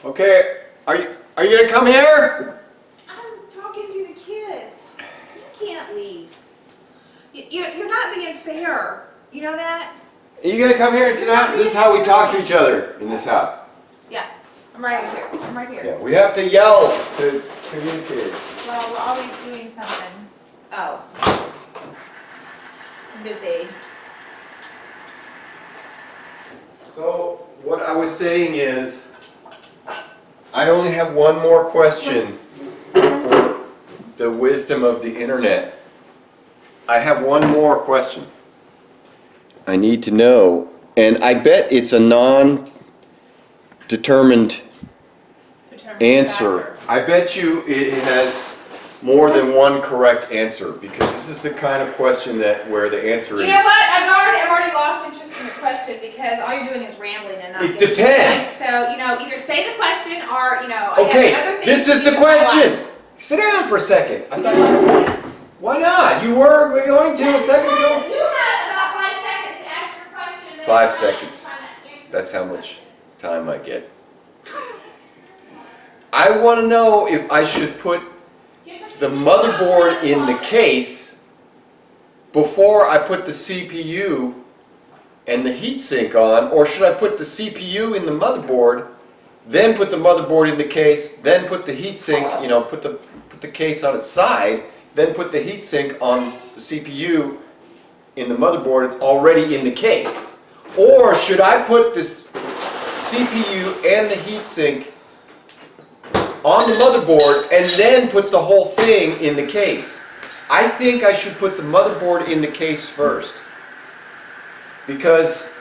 Okay, are you gonna come here? I'm talking to the kids. You can't leave. You're not being fair. You know that? Are you gonna come here and sit down? This is how we talk to each other in this house. Yeah. I'm right here. I'm right here. Yeah, we have to yell to communicate. Well, we're always doing something else. I'm busy. So, what I was saying is, I only have one more question for the wisdom of the internet. I have one more question. I need to know, and I bet it's a non-determined answer. Factor. I bet you it has more than one correct answer, because this is the kind of question where the answer is. You know what? I've already lost interest in the question because all you're doing is rambling and not. It depends. So either say the question or I Okay, have other things this to is the do question. Sit down for a second. I thought, why not? You were going to a second ago. You have about 5 seconds to ask your question. 5 seconds. That's how much time I get. I want to know if I should put the motherboard in the case before I put the CPU and the heatsink on, or should I put the CPU in the motherboard, then put the motherboard in the case, then put the heatsink, put the case on its side, then put the heatsink on the CPU in the motherboard. It's already in the case. Or should I put this CPU and the heatsink on the motherboard and then put the whole thing in the case? I think I should put the motherboard in the case first, because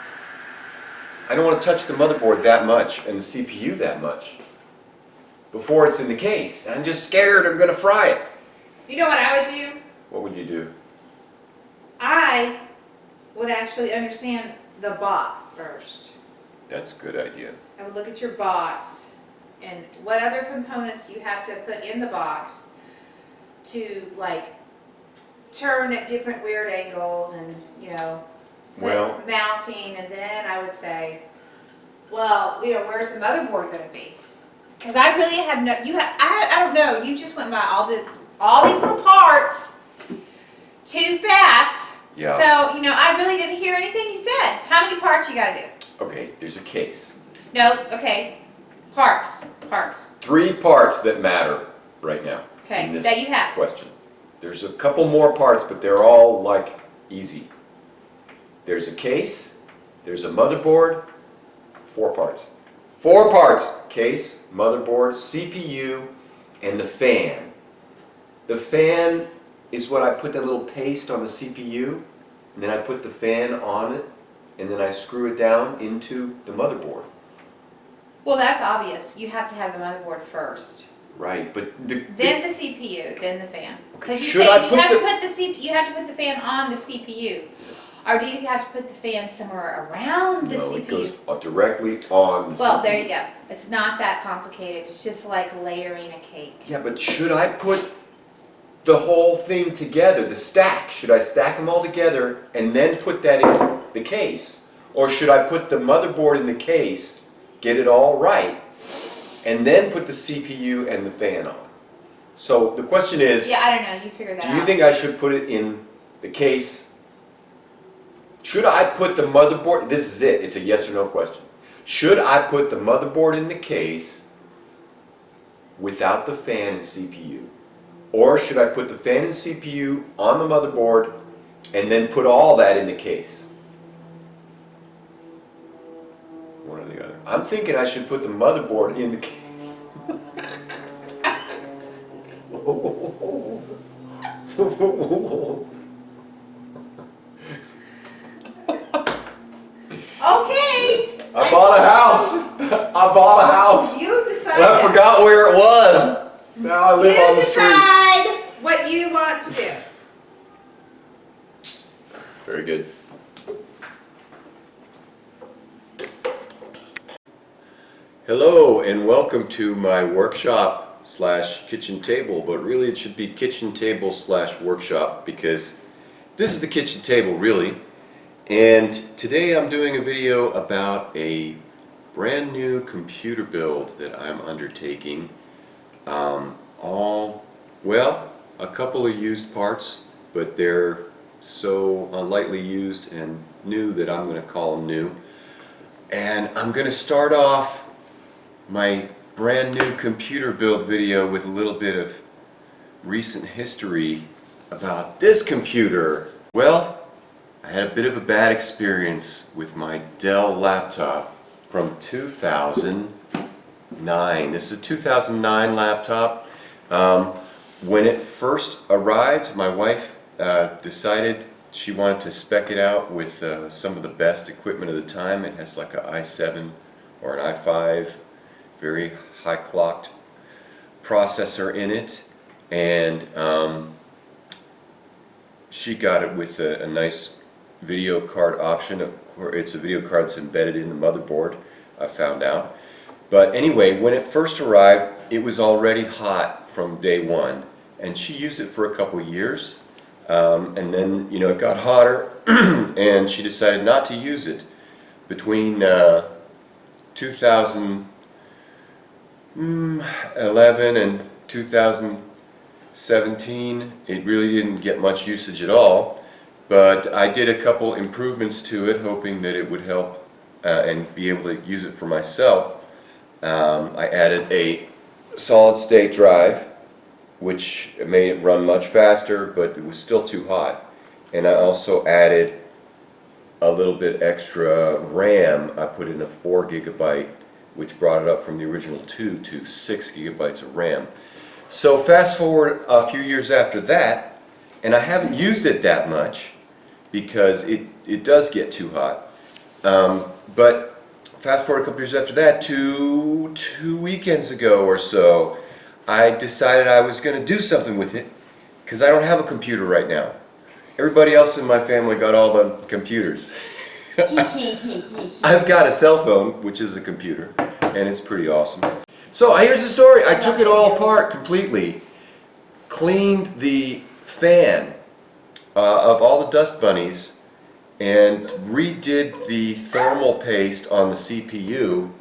I don't want to touch the motherboard that much and the CPU that much before it's in the case. I'm just scared I'm going to fry it. You know what I would do? What would you do? I would actually understand the box first. That's a good idea. I would look at your box and what other components you have to put in the box to turn at different weird angles and Well, mounting, and then I would say, well, where's the motherboard going to be? Because I really have I don't know. You just went by all these little parts too fast. Yeah. So I really didn't hear anything you said. How many parts you got to do? okay, there's a case. No. Okay. Parts. 3 parts that matter right now. Okay, in this that you have. question. There's a couple more parts, but they're all easy. There's a case, there's a motherboard, 4 parts. 4 parts: case, motherboard, CPU, and the fan. The fan is what I put that little paste on the CPU, and then I put the fan on it, and then I screw it down into the motherboard. Well, that's obvious. You have to have the motherboard first. Right, but Then the CPU, then the fan. Because you Should say I you put have the- to put you have to put the fan on the CPU. Or do you have to put the fan somewhere around the no, CPU? it goes directly on the CPU. Well, there you go. It's not that complicated. It's just like layering a cake. Yeah, but should I put the whole thing together, the stack? Should I stack them all together and then put that in the case? Or should I put the motherboard in the case, get it all right, and then put the CPU and the fan on? So the question is, Yeah, I don't know. You figure that out. do you think I should put it in the case? Should I put the motherboard, this is it, it's a yes or no question. Should I put the motherboard in the case without the fan and CPU? Or should I put the fan and CPU on the motherboard and then put all that in the case? One or the other. I'm thinking I should put the motherboard in the case. Okay. I bought a house. I bought a house. You decide. And I forgot where it was. Now I live on the streets. decide what you want to do. Very good. Hello and welcome to my workshop / kitchen table, but really it should be kitchen table / workshop, because this is the kitchen table really. And today I'm doing a video about a brand new computer build that I'm undertaking. Well, a couple of used parts, but they're so lightly used and new that I'm going to call them new. And I'm going to start off my brand new computer build video with a little bit of recent history about this computer. Well, I had a bit of a bad experience with my Dell laptop from 2009. This is a 2009 laptop. When it first arrived, my wife decided she wanted to spec it out with some of the best equipment of the time. It has like an i7 or an i5, very high clocked processor in it, and she got it with a nice video card option. It's a video card that's embedded in the motherboard, I found out. But anyway, when it first arrived, it was already hot from day one, and she used it for a couple years, and then it got hotter and she decided not to use it. Between 2011 and 2017, it really didn't get much usage at all. But I did a couple improvements to it, hoping that it would help and be able to use it for myself. I added a solid-state drive, which made it run much faster, but it was still too hot. And I also added a little bit extra RAM. I put in a 4 gigabyte, which brought it up from the original 2 to 6 gigabytes of RAM. So fast forward a few years after that, and I haven't used it that much, because it does get too hot. But fast forward a couple years after that, two weekends ago or so, I decided I was going to do something with it, because I don't have a computer right now. Everybody else in my family got all the computers. I've got a cell phone, which is a computer, and it's pretty awesome. So here's the story. I took it all apart completely, cleaned the fan of all the dust bunnies, and redid the thermal paste on the CPU,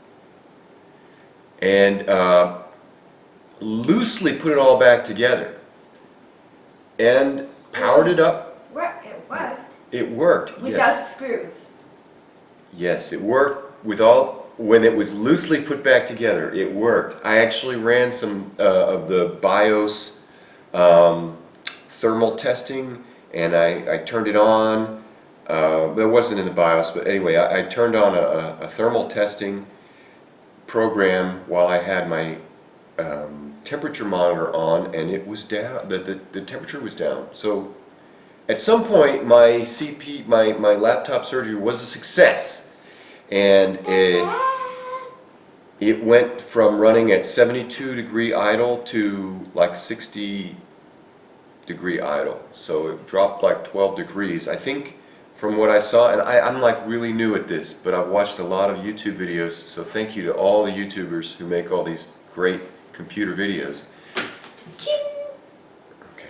and loosely put it all back together, and powered it up. It worked. It worked. Without Yes. screws. Yes, it worked when it was loosely put back together. It worked. I actually ran some of the BIOS thermal testing, and I turned it on. That wasn't in the BIOS, but anyway, I turned on a thermal testing program while I had my temperature monitor on, and it was down. The temperature was down. So at some point, my laptop surgery was a success, and it went from running at 72 degree idle to like 60 degree idle. So it dropped like 12 degrees, I think, from what I saw. And I'm like really new at this, but I've watched a lot of YouTube videos, so thank you to all the YouTubers who make all these great computer videos. Okay.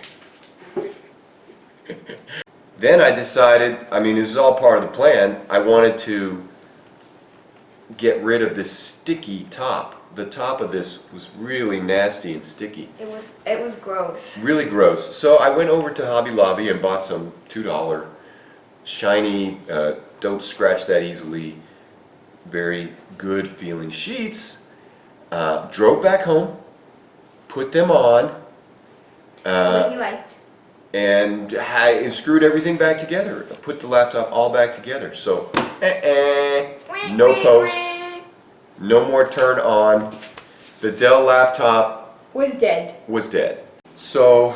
Then I decided, this is all part of the plan, I wanted to get rid of this sticky top. The top of this was really nasty and sticky. It was gross. Really gross. So I went over to Hobby Lobby and bought some $2 shiny, don't scratch that easily, very good feeling sheets. Drove back home, put them on, What he liked. and I screwed everything back together. I put the laptop all back together. So, no post, no more turn on. The Dell laptop Was dead. was dead. So,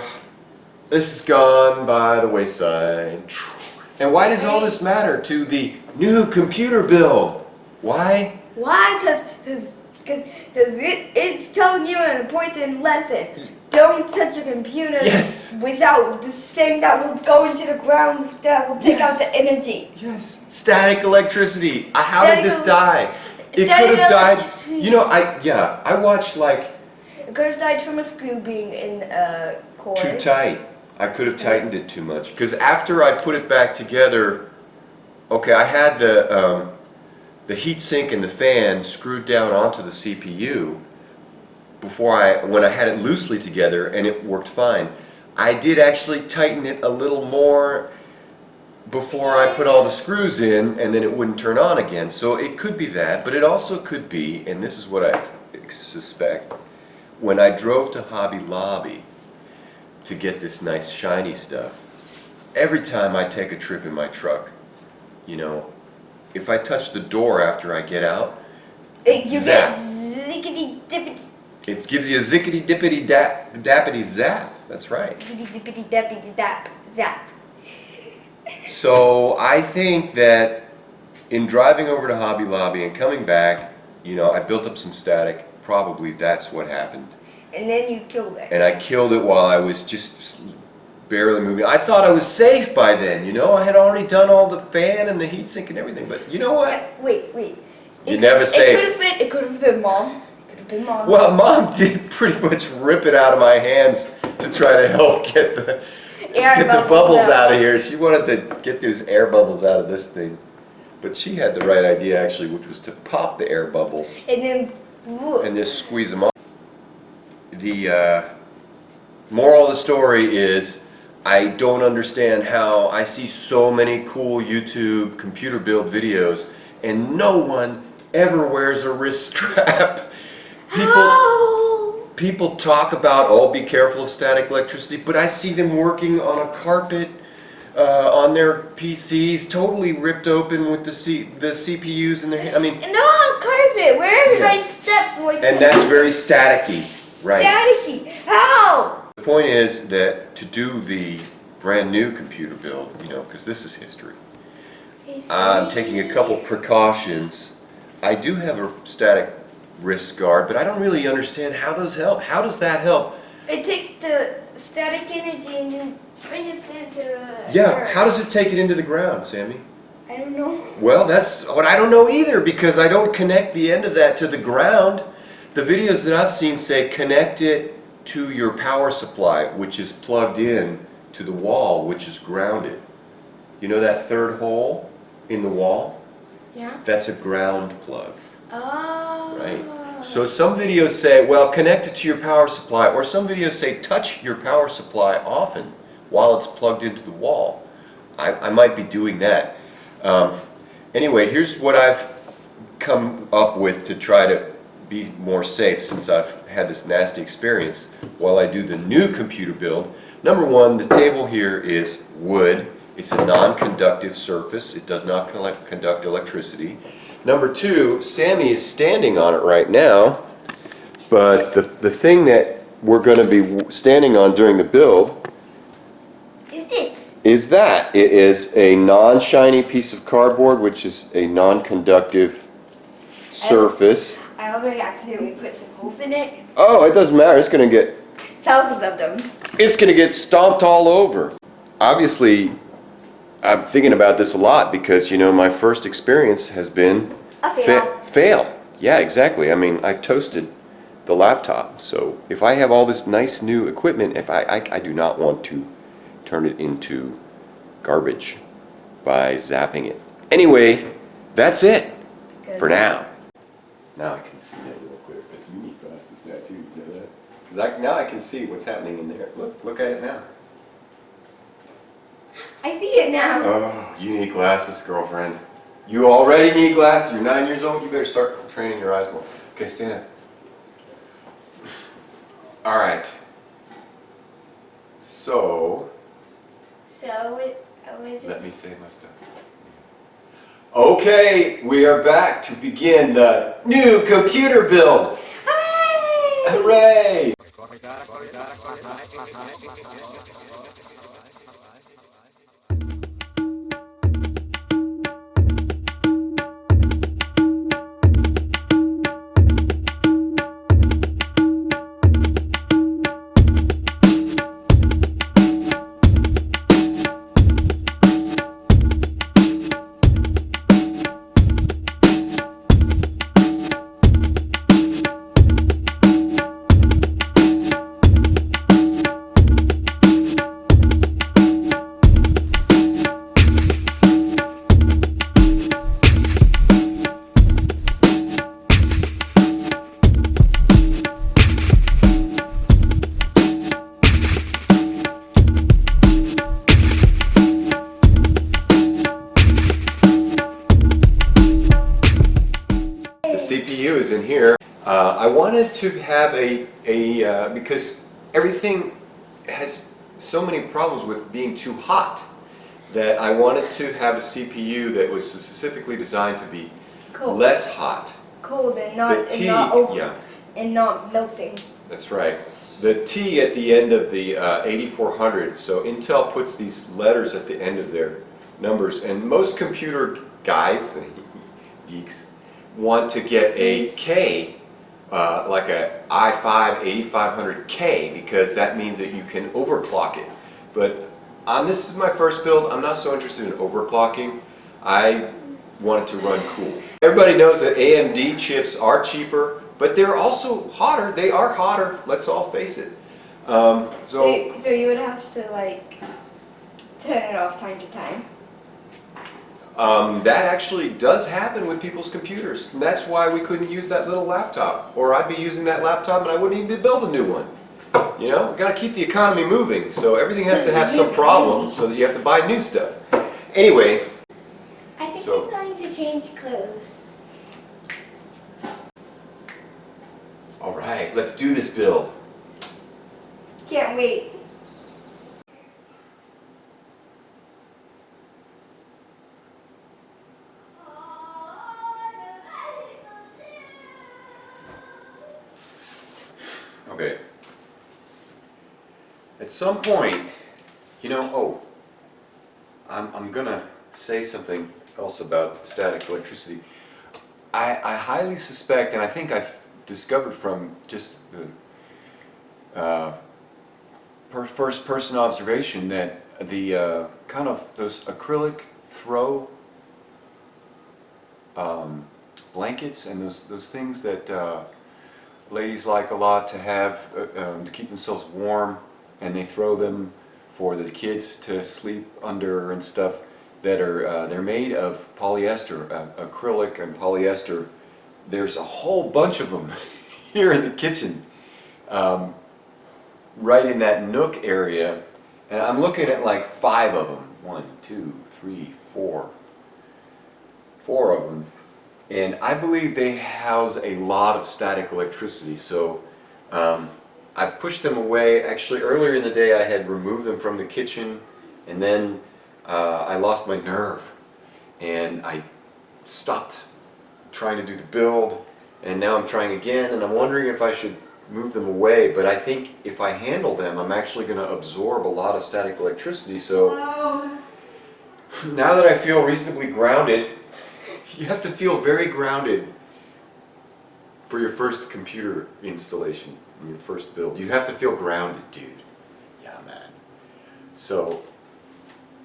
this has gone by the wayside. And why does all this matter to the new computer build? Why? Why? Because it's telling you an important lesson. Don't touch a computer Yes. without this thing that will go into the ground that will take out Yes. the energy. Yes. Static electricity. How Static did this die? It static could have died. electricity. I watched like It could have died from a screw being in a cord. too tight. I could have tightened it too much. Because after I put it back together, okay, I had the heatsink and the fan screwed down onto the CPU when I had it loosely together, and it worked fine. I did actually tighten it a little more before I put all the screws in, and then it wouldn't turn on again. So it could be that, but it also could be, and this is what I suspect, when I drove to Hobby Lobby to get this nice shiny stuff, every time I take a trip in my truck, you know, if I touch the door after I get out, zap. It gives you a zickety dippity dappity zap. That's right. Zap. So I think that in driving over to Hobby Lobby and coming back, you know, I built up some static. Probably that's what happened. And then you killed it. And I killed it while I was just barely moving. I thought I was safe by then, you know. I had already done all the fan and the heatsink and everything. But you know what? Yeah, wait. You're never safe. It could have been Mom. Mom. Well, Mom did pretty much rip it out of my hands to try to help get the bubbles out of here. She wanted to get those air bubbles out of this thing. But she had the right idea, actually, which was to pop the air bubbles And then look. and just squeeze them off. The moral of the story is I don't understand how I see so many cool YouTube computer build videos and no one ever wears a wrist strap. People talk about, oh, be careful of static electricity, but I see them working on a carpet on their PCs, totally ripped open with the CPUs in their hand. I mean, No, carpet. Where everybody steps like and that's very staticky, right? Staticky. How? The point is that to do the brand new computer build, you know, because this is history, I'm taking a couple precautions. I do have a static wrist guard, but I don't really understand how those help. How does that help? It takes the static energy and then brings it into the Yeah, earth. how does it take it into the ground, Sammy? I don't know. Well, that's what I don't know either, because I don't connect the end of that to the ground. The videos that I've seen say connect it to your power supply, which is plugged in to the wall, which is grounded. You know that third hole in the wall? Yeah. That's a ground plug. Oh. Right? So some videos say, well, connect it to your power supply, or some videos say touch your power supply often while it's plugged into the wall. I might be doing that. Anyway, here's what I've come up with to try to be more safe since I've had this nasty experience while I do the new computer build. Number one, the table here is wood. It's a non-conductive surface. It does not conduct electricity. Number two, Sammy is standing on it right now, but the thing that we're going to be standing on during the build Is this? is that. It is a non-shiny piece of cardboard, which is a non-conductive surface. I already accidentally put some holes in it. Oh, it doesn't matter. It's going to Thousands of them. get stomped all over. Obviously, I'm thinking about this a lot because, you know, my first experience has been A fail. fail. Yeah, exactly. I mean, I toasted the laptop. So if I have all this nice new equipment, if I do not want to turn it into garbage by zapping it. Anyway, that's it for now. Now I can see it real quick because you need glasses now too. You know that? Because now I can see what's happening in there. Look at it now. I see it now. Oh, you need glasses, girlfriend. You already need glasses. You're 9 years old. You better start training your eyes more. Okay, stand up. All right. So, let me say my stuff. Okay, we are back to begin the new computer build. Hooray! is in here. I wanted to have because everything has so many problems with being too hot that I wanted to have a CPU that was specifically designed to be Cold. less hot. Cold and The not T, and not over yeah, and not melting. that's right. The T at the end of the 8400, so Intel puts these letters at the end of their numbers, and most computer guys, geeks, want to get a K, like a i5 8500K, because that means that you can overclock it. But this is my first build. I'm not so interested in overclocking. I want it to run cool. Everybody knows that AMD chips are cheaper, but they're also hotter. They are hotter, let's all face it. So you would have to like turn it off time to time. That actually does happen with people's computers. And that's why we couldn't use that little laptop. Or I'd be using that laptop and I wouldn't even build a new one. You know, we've got to keep the economy moving. So everything has to have some problem so that you have to buy new stuff. Anyway. I think So- I'm going to change clothes. All right, let's do this build. Can't wait. Okay. At some point, you know, I'm gonna say something else about static electricity. I highly suspect, and I think I've discovered from just the first person observation, that the kind of those acrylic throw blankets and those things that ladies like a lot to have to keep themselves warm, and they throw them for the kids to sleep under and stuff, that are they're made of polyester, acrylic and polyester. There's a whole bunch of them here in the kitchen, right in that nook area, and I'm looking at like 5 of them. 1, 2, 3, 4 of them. And I believe they house a lot of static electricity, so I pushed them away. Actually, earlier in the day I had removed them from the kitchen, and then I lost my nerve, and I stopped trying to do the build, and now I'm trying again, and I'm wondering if I should move them away. But I think if I handle them, I'm actually going to absorb a lot of static electricity. So now that I feel reasonably grounded, you have to feel very grounded for your first computer installation, your first build. You have to feel grounded, dude. Yeah, man. So,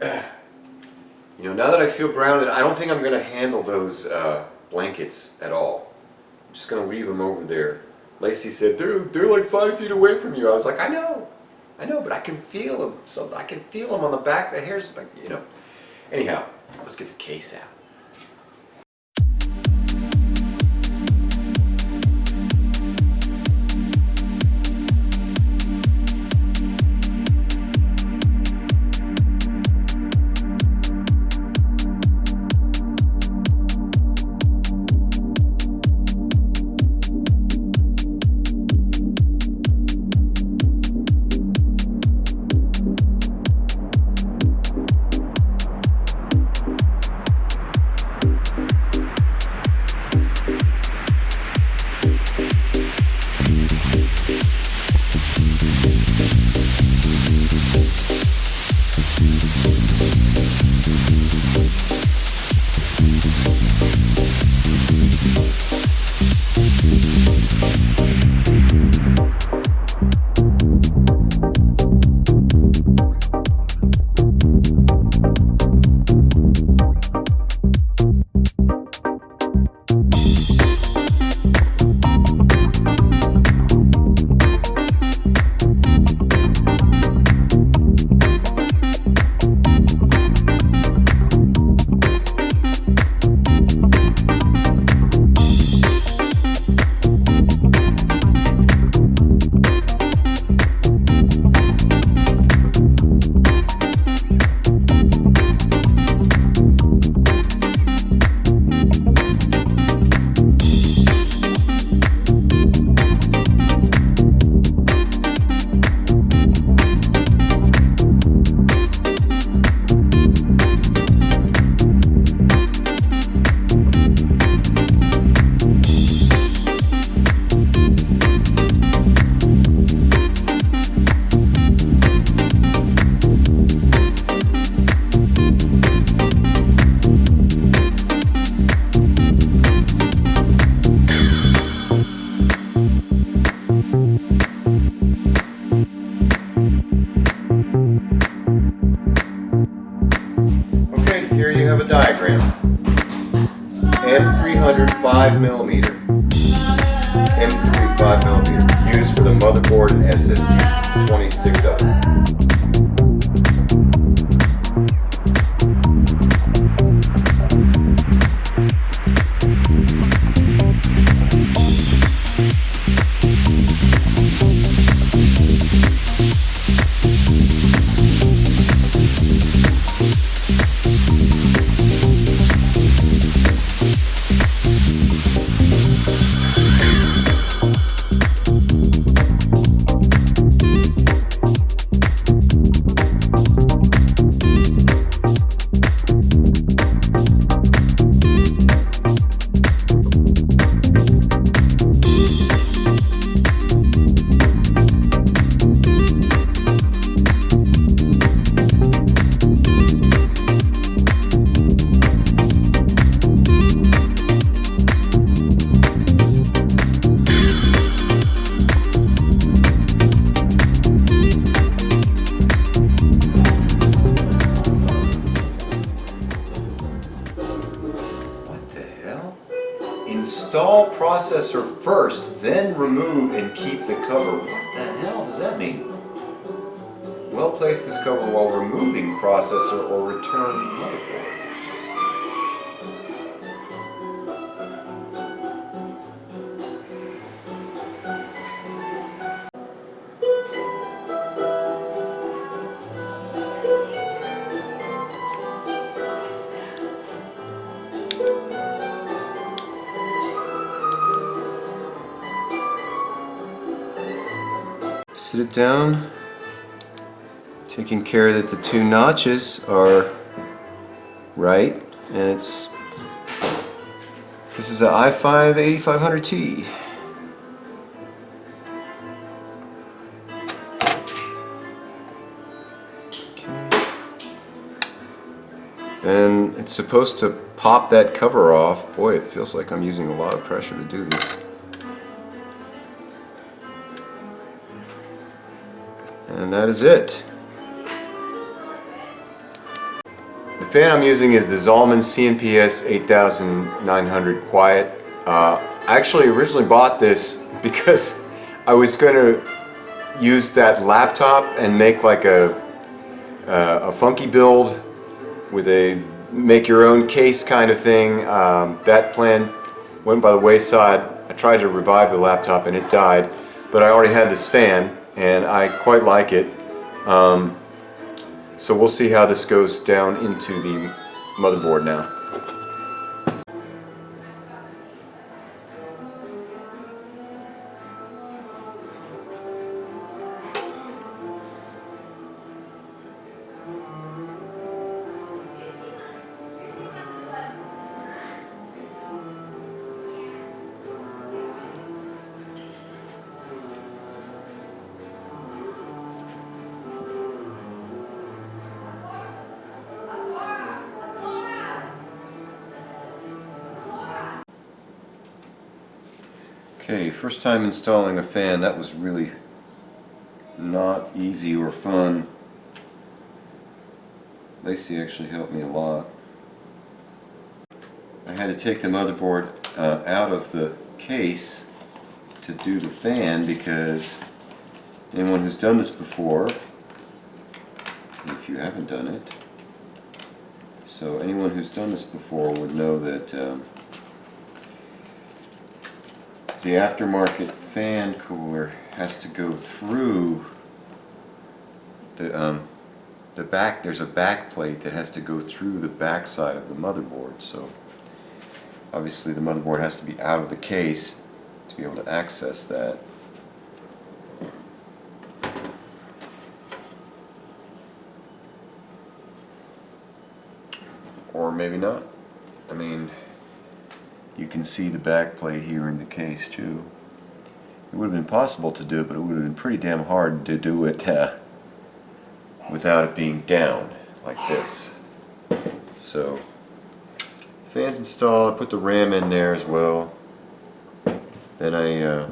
you know, now that I feel grounded, I don't think I'm going to handle those blankets at all. I'm just going to leave them over there. Lacey said, they're like 5 feet away from you. I was like, I know, but I can feel them. So I can feel them on the back. The hairs, you know. Anyhow, let's get the case out. 35mm, used for the motherboard and SSD, 26 of them. Install processor first, then remove and keep the cover. What the hell does that mean? Well, place this cover while removing processor or return motherboard. Sit it down, taking care that the two notches are right, and this is an i5 8500T. And it's supposed to pop that cover off. Boy, it feels like I'm using a lot of pressure to do this. And that is it. The fan I'm using is the Zalman CMPS 8900 Quiet. I actually originally bought this because I was going to use that laptop and make like a funky build with a make your own case kind of thing. That plan went by the wayside. I tried to revive the laptop and it died, but I already had this fan and I quite like it. So we'll see how this goes down into the motherboard now. Okay, first time installing a fan. That was really not easy or fun. Lacey actually helped me a lot. I had to take the motherboard out of the case to do the fan because anyone who's done this before, if you haven't done it, so anyone who's done this before would know that the aftermarket fan cooler has to go through the back. There's a back plate that has to go through the back side of the motherboard. So obviously the motherboard has to be out of the case to be able to access that. Or maybe not. I mean, you can see the back plate here in the case too. It would have been possible to do it, but it would have been pretty damn hard to do it without it being down like this. So, fan's installed. I put the RAM in there as well. Then I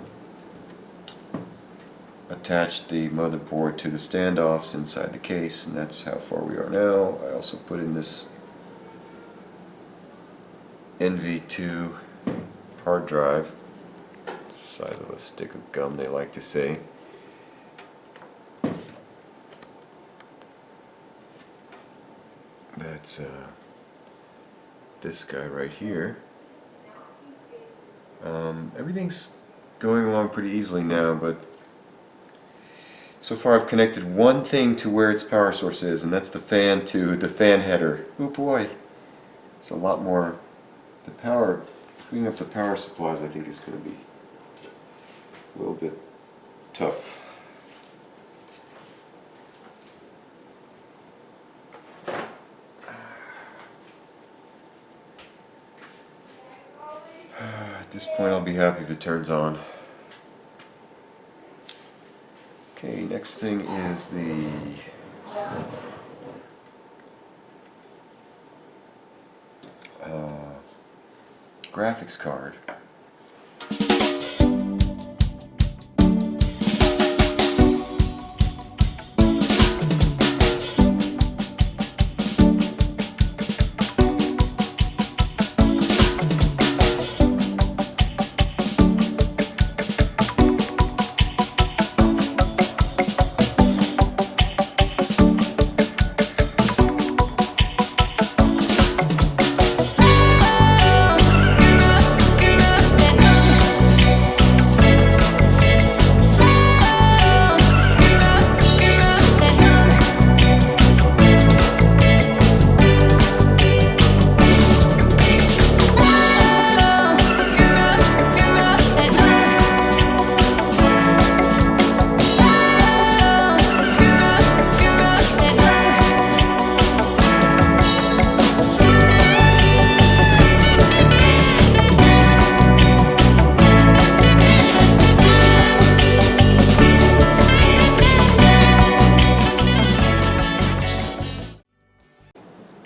attached the motherboard to the standoffs inside the case, and that's how far we are now. I also put in this NV2 hard drive. size of a stick of gum, they like to say. That's this guy right here. Everything's going along pretty easily now, but so far I've connected one thing to where its power source is, and that's the fan to the fan header. Oh boy, it's a lot more. The power, hooking up the power supplies, I think is going to be a little bit tough. At this point I'll be happy if it turns on. Okay, next thing is the graphics card.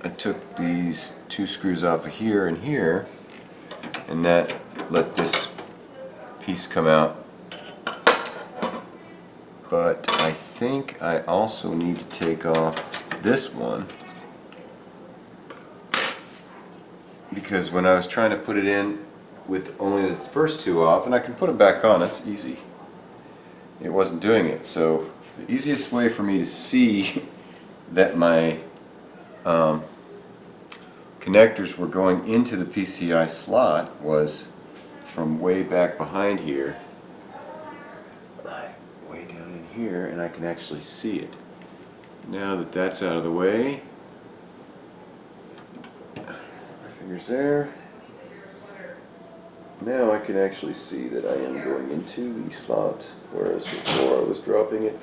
I took these two screws off of here and here, and that let this piece come out. But I think I also need to take off this one, because when I was trying to put it in with only the first two off, and I can put them back on, that's easy, it wasn't doing it. So the easiest way for me to see that my connectors were going into the PCI slot was from way back behind here, way down in here, and I can actually see it. Now that that's out of the way, my finger's there. Now I can actually see that I am going into the slot, whereas before I was dropping it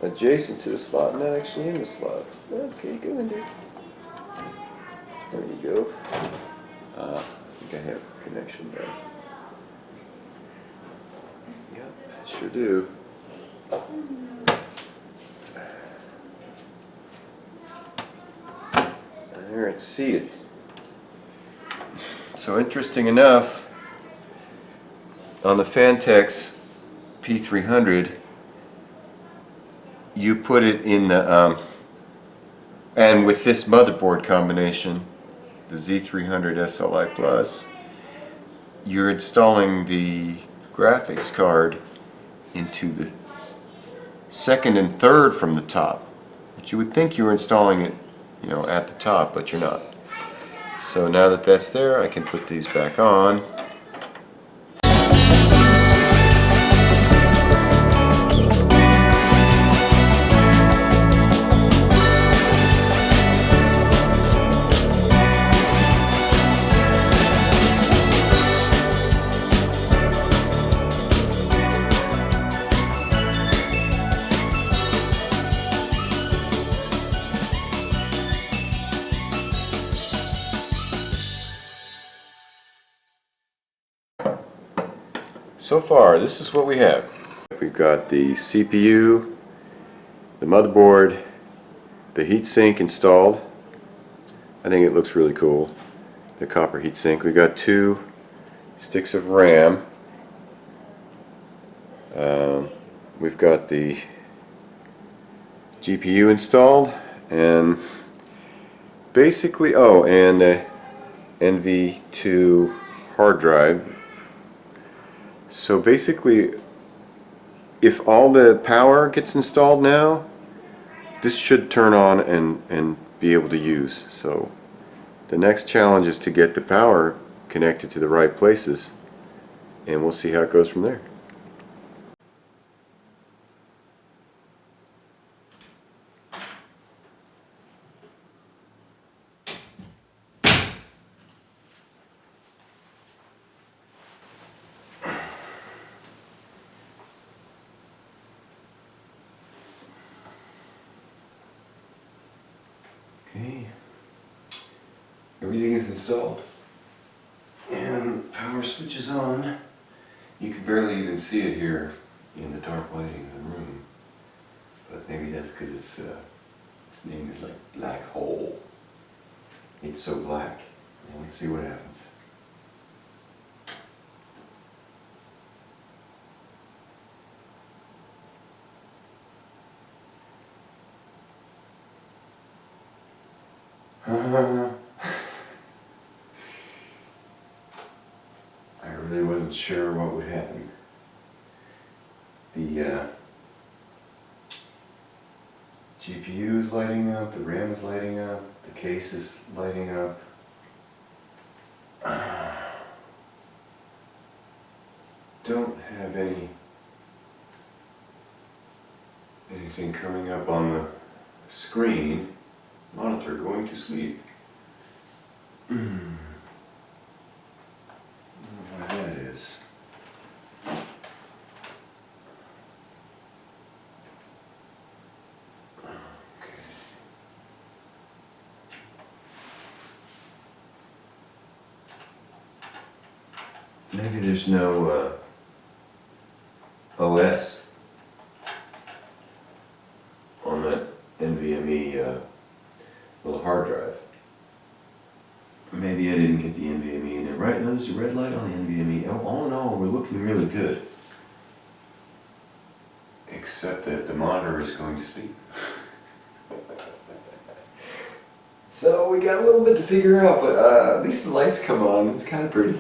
adjacent to the slot, not actually in the slot. Okay, go in there. There you go. I think I have connection there. Yep, sure do. There it's seated. So interesting enough, on the Fantex P300, you put it in the, and with this motherboard combination, the Z300 SLI Plus, you're installing the graphics card into the second and third from the top. But you would think you were installing it, you know, at the top, but you're not. So now that that's there, I can put these back on. So far, this is what we have. We've got the CPU, the motherboard, the heatsink installed. I think it looks really cool. The copper heatsink. We've got 2 sticks of RAM. We've got the GPU installed, and basically, oh, and the NV2 hard drive. So basically, if all the power gets installed now, this should turn on and be able to use. So the next challenge is to get the power connected to the right places, and we'll see how it goes from there. Okay, everything is installed and power switch is on. You can barely even see it here in the dark lighting of the room, but maybe that's because its name is like black hole. It's so black. Let's see what happens. I really wasn't sure what would happen. The GPU is lighting up, the RAM is lighting up, the case is lighting up. Don't have anything coming up on the screen. Monitor going to sleep. What that is. Okay. Maybe there's no OS on that NVMe little hard drive. Maybe I didn't get the NVMe in there. Right now there's a red light on the NVMe. All in all, we're looking really good. Except that the monitor is going to sleep. So we got a little bit to figure out, but at least the lights come on. It's kind of pretty.